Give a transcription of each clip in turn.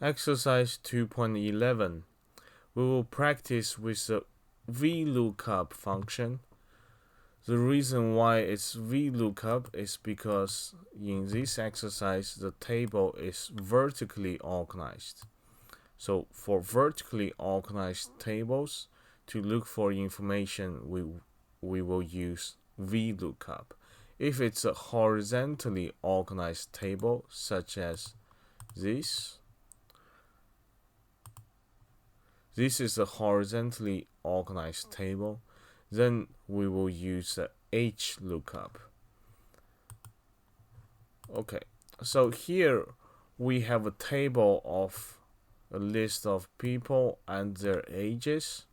Exercise 2.11. We will practice with the VLOOKUP function. The reason why it's VLOOKUP is because in this exercise the table is vertically organized. So for vertically organized tables, to look for information, we will use VLOOKUP. If it's a horizontally organized table, such as this is a horizontally organized table, then we will use the HLOOKUP. Okay, so here we have a table of a list of people and their ages,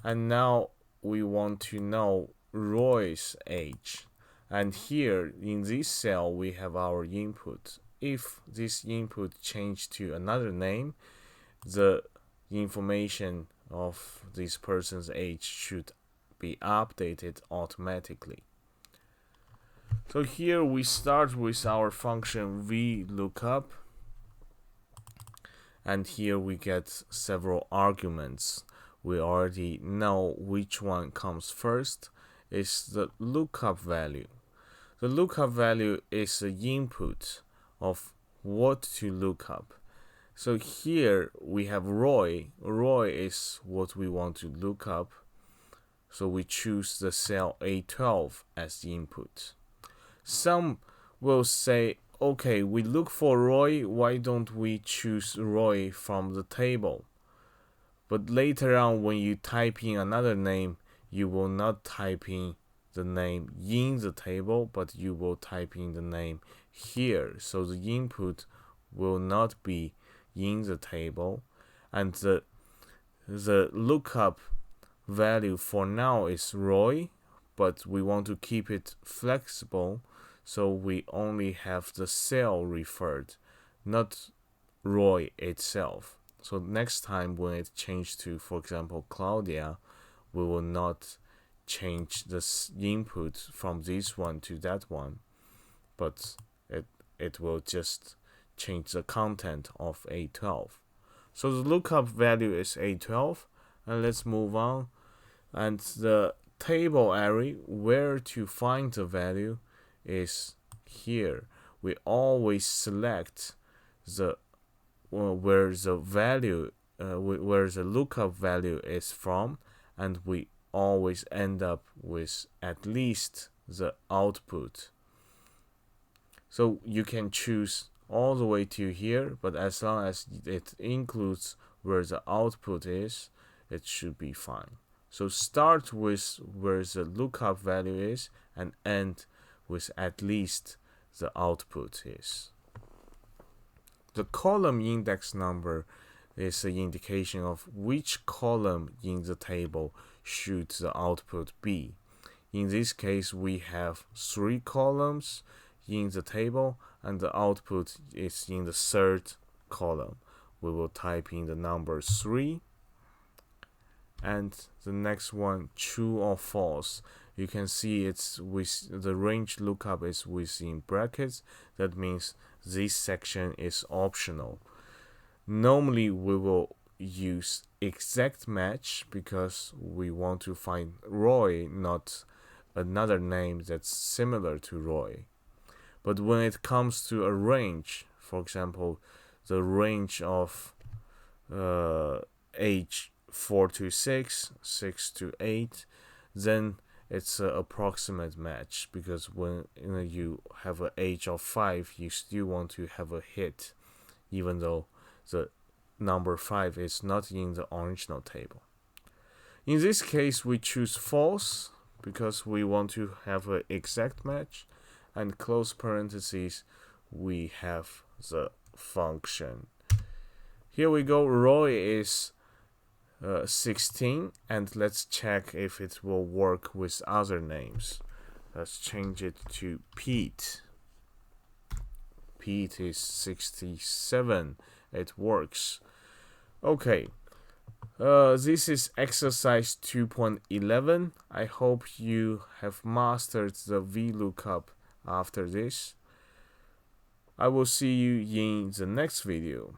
and now we want to know Roy's age. And here in this cell we have our input. If this input changed to another name, the information of this person's age should be updated automatically. So here we start with our function VLOOKUP, and here we get several arguments. We already know which one comes first. Is the lookup value. The lookup value is the input of what to look up. So here we have Roy. Roy is what we want to look up. So we choose the cell A12 as the input. Some will say, okay, we look for Roy, why don't we choose Roy from the table? But later on, when you type in another name, you will not type in the name in the table, but you will type in the name here. So the input will not be in the table, and the lookup value for now is Roy, but we want to keep it flexible, so we only have the cell referred, not Roy itself. So next time when it changed to, for example, Claudia, we will not change the input from this one to that one, but it will just change the content of A12. So the lookup value is A12, and let's move on. And the table array where to find the value is here. We always select the where the value where the lookup value is from, and we always end up with at least the output. So you can choose all the way to here, but as long as it includes where the output is, it should be fine. So start with where the lookup value is and end with at least the output is. The column index number is an indication of which column in the table should the output be. In this case, we have 3 columns in the table, and the output is in the 3rd column. We will type in the number 3, and the next one, true or false. You can see it's with the range lookup is within brackets. That means this section is optional. Normally we will use exact match because we want to find Roy, not another name that's similar to Roy. But when it comes to a range, for example, the range of age 4 to 6, 6 to 8, then it's an approximate match, because when you have an age of 5, you still want to have a hit, even though the number 5 is not in the original table. In this case, we choose false because we want to have an exact match, and close parentheses, we have the function. Here we go. Roy is 16, and let's check if it will work with other names. Let's change it to Pete. Pete is 67. It works. Okay. This is exercise 2.11. I hope you have mastered the VLOOKUP after this. I will see you in the next video.